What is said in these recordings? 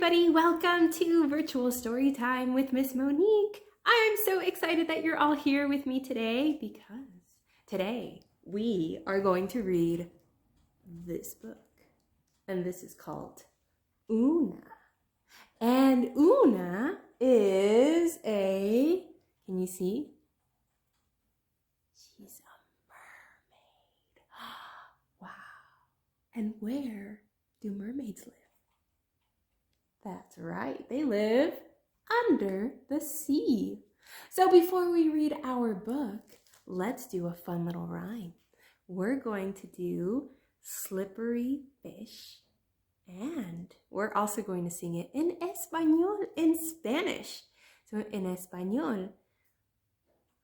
everybody. Welcome to Virtual Storytime with Miss Monique. I'm so excited that you're all here with me today because today we are going to read this book. And this is called Oona. And Oona is can you see? She's a mermaid. Wow. And where do mermaids live? That's right, they live under the sea. So before we read our book, let's do a fun little rhyme. We're going to do slippery fish, and we're also going to sing it in español, in Spanish. So in español,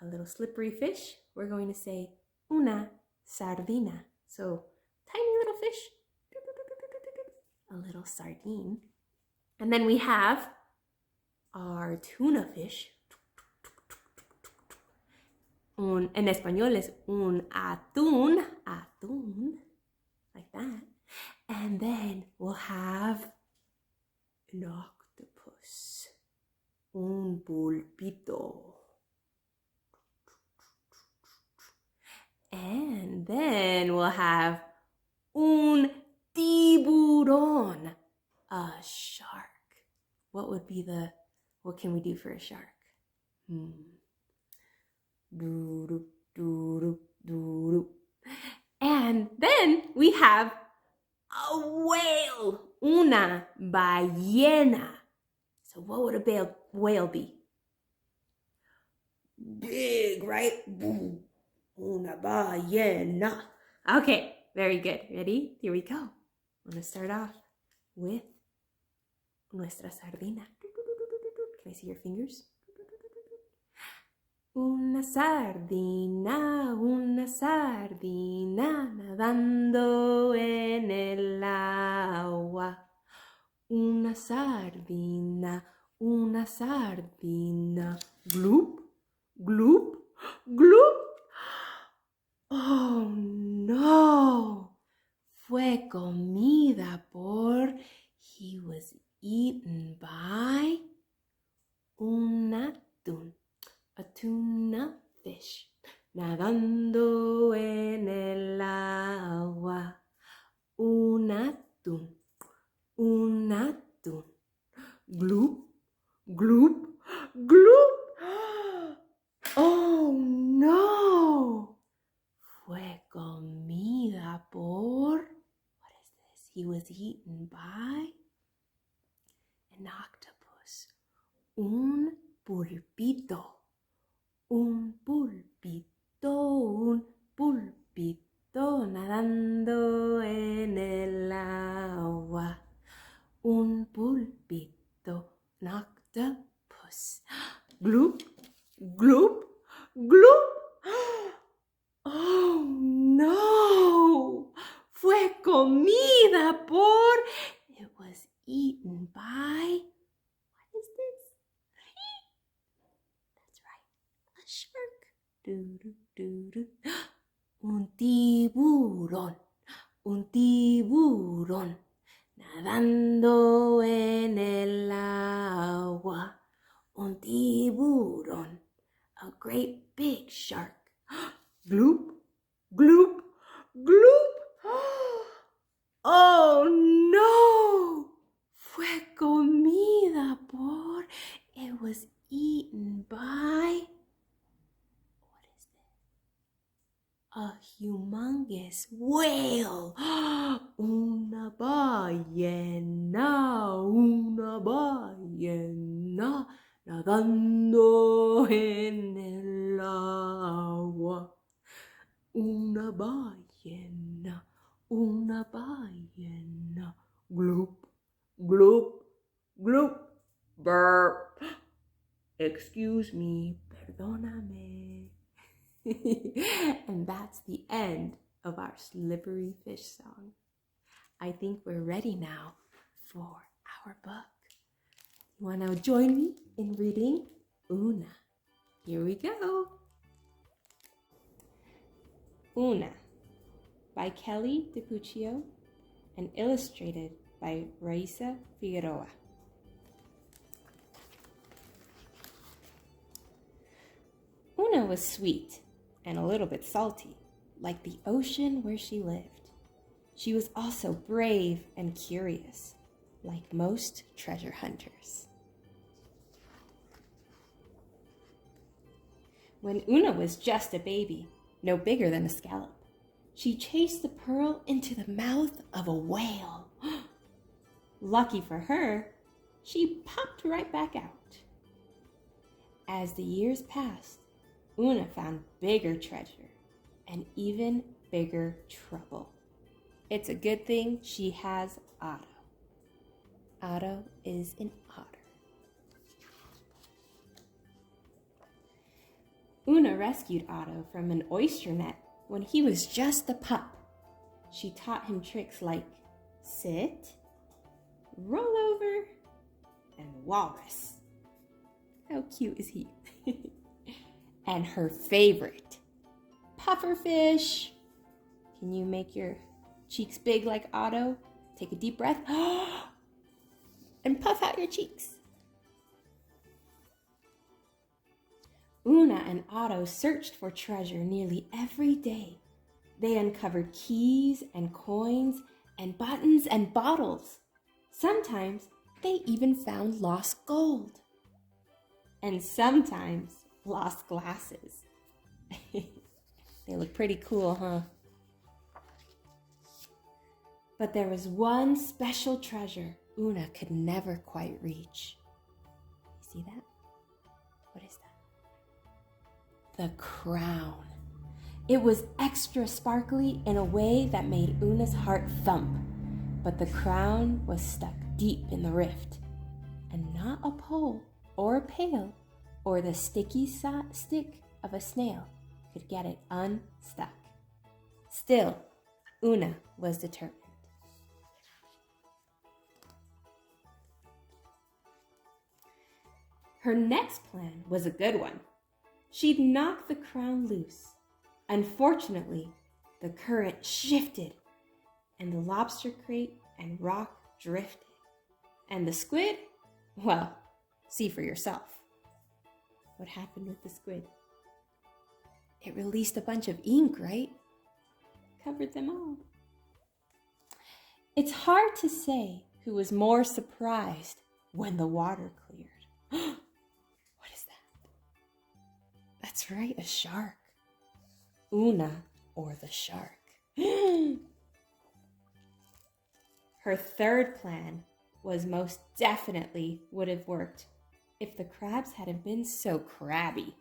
a little slippery fish, we're going to say una sardina. So tiny little fish, a little sardine. And then we have our tuna fish. En español es un atún, like that. And then we'll have an octopus, un pulpito. And then we'll have un tiburón, a shark. What can we do for a shark? And then we have a whale, una ballena. So what would a whale be? Big, right? Una ballena. Okay, very good. Ready? Here we go. I'm going to start off with nuestra sardina. Can I see your fingers? Una sardina nadando en el agua. Una sardina, gloop, gloop, gloop. Oh no, fue comida por, he was eaten by un atún, a tuna fish, nadando en el agua. Un atún, gloop, gloop, gloop. Oh no, fue comida por, what is this? He was eaten by an octopus, un pulpito, nadando en el agua. Un pulpito, an octopus. Gloop, gloop, gloop. Oh no, fue comida por, it was eaten by, what is this? That's right, a shark. Un tiburón, nadando en el agua. Un tiburón, a great big shark. Gloop, gloop, gloop. Oh no, fue comida por, it was eaten by, what is this? A humongous whale. Una ballena, nadando en el agua. Una ballena, gloop, gloop, gloop, burp. Excuse me, perdóname. And that's the end of our slippery fish song. I think we're ready now for our book. You want to join me in reading Oona? Here we go. Oona by Kelly DiPucchio and illustrated by Raisa Figueroa. Oona was sweet and a little bit salty, like the ocean where she lived. She was also brave and curious, like most treasure hunters. When Oona was just a baby, no bigger than a scallop, she chased the pearl into the mouth of a whale. Lucky for her, she popped right back out. As the years passed, Oona found bigger treasure and even bigger trouble. It's a good thing she has Otto. Otto is an otter. Oona rescued Otto from an oyster net when he was just a pup. She taught him tricks like sit, roll over, and walrus. How cute is he? And her favorite, pufferfish. Can you make your cheeks big like Otto? Take a deep breath and puff out your cheeks. Oona and Otto searched for treasure nearly every day. They uncovered keys and coins and buttons and bottles. Sometimes they even found lost gold. And sometimes lost glasses. They look pretty cool, huh? But there was one special treasure Oona could never quite reach. You see that? What is that? The crown. It was extra sparkly in a way that made Oona's heart thump. But the crown was stuck deep in the rift, and not a pole or a pail or the sticky stick of a snail could get it unstuck. Still, Oona was determined. Her next plan was a good one. She'd knock the crown loose. Unfortunately, the current shifted, and the lobster crate and rock drifted. And the squid? Well, see for yourself. What happened with the squid? It released a bunch of ink, right? Covered them all. It's hard to say who was more surprised when the water cleared. What is that? That's right, a shark. Oona or the shark. Her third plan was most definitely would have worked if the crabs hadn't been so crabby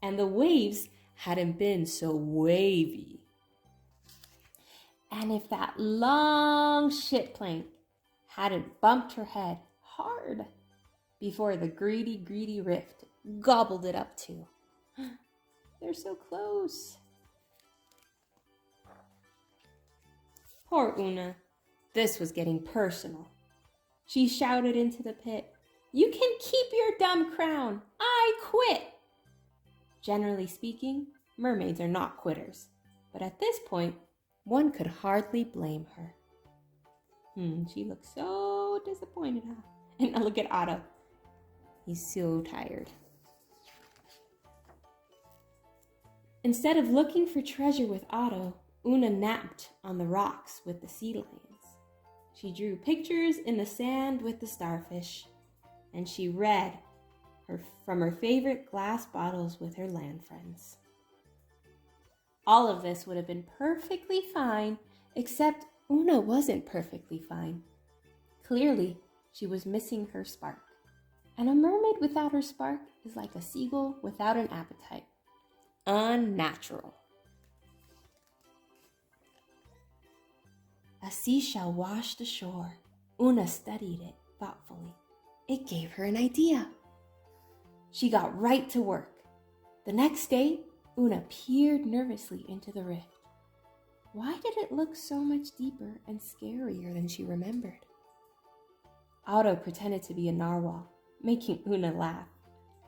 and the waves hadn't been so wavy. And if that long ship plank hadn't bumped her head hard before the greedy rift gobbled it up too. They're so close. Poor Oona. This was getting personal. She shouted into the pit, "You can keep your dumb crown. I quit." Generally speaking, mermaids are not quitters. But at this point, one could hardly blame her. She looked so disappointed, huh? And now look at Otto. He's so tired. Instead of looking for treasure with Otto, Oona napped on the rocks with the sea lions. She drew pictures in the sand with the starfish, and she read from her favorite glass bottles with her land friends. All of this would have been perfectly fine, except Oona wasn't perfectly fine. Clearly, she was missing her spark. And a mermaid without her spark is like a seagull without an appetite. Unnatural. A seashell washed ashore. Oona studied it thoughtfully. It gave her an idea. She got right to work. The next day, Oona peered nervously into the rift. Why did it look so much deeper and scarier than she remembered? Otto pretended to be a narwhal, making Oona laugh.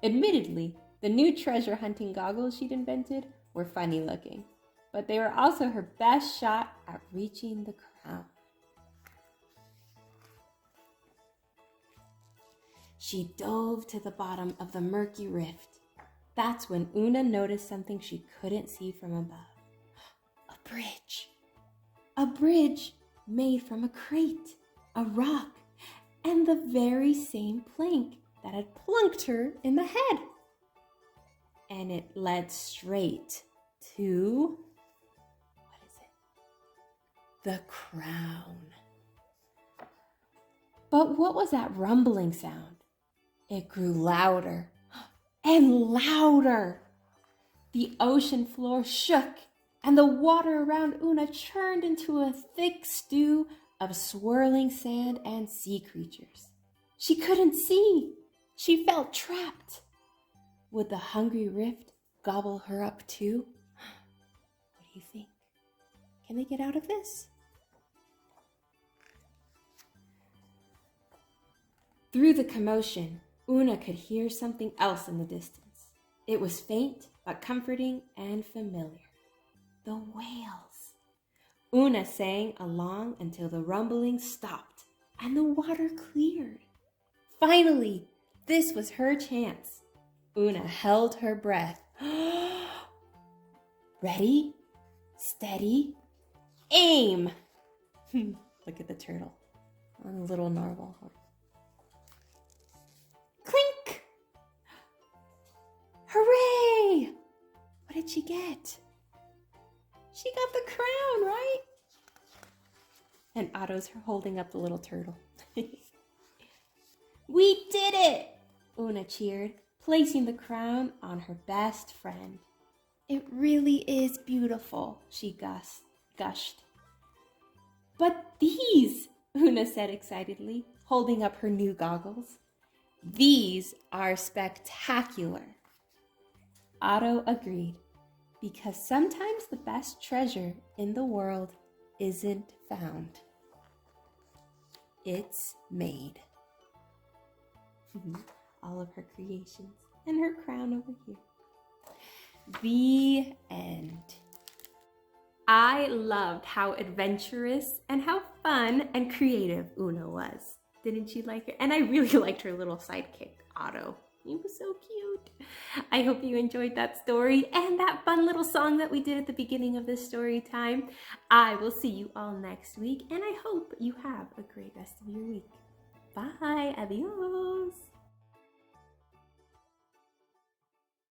Admittedly, the new treasure hunting goggles she'd invented were funny looking, but they were also her best shot at reaching the crown. She dove to the bottom of the murky rift. That's when Oona noticed something she couldn't see from above. A bridge. A bridge made from a crate, a rock, and the very same plank that had plunked her in the head. And it led straight to, what is it? The crown. But what was that rumbling sound? It grew louder and louder. The ocean floor shook, and the water around Oona churned into a thick stew of swirling sand and sea creatures. She couldn't see. She felt trapped. Would the hungry rift gobble her up too? What do you think? Can they get out of this? Through the commotion, Oona could hear something else in the distance. It was faint, but comforting and familiar. The whales. Oona sang along until the rumbling stopped and the water cleared. Finally, this was her chance. Oona held her breath. Ready, steady, aim! Look at the turtle on a little narwhal horse. Clink! Hooray! What did she get? She got the crown, right? And Otto's holding up the little turtle. We did it! Oona cheered, placing the crown on her best friend. It really is beautiful, she gushed. But these, Oona said excitedly, holding up her new goggles. These are spectacular. Otto agreed, because sometimes the best treasure in the world isn't found. It's made. All of her creations and her crown over here. The end. I loved how adventurous and how fun and creative Oona was. Didn't you like her? And I really liked her little sidekick, Otto. He was so cute. I hope you enjoyed that story and that fun little song that we did at the beginning of this story time. I will see you all next week, and I hope you have a great rest of your week. Bye. Adios.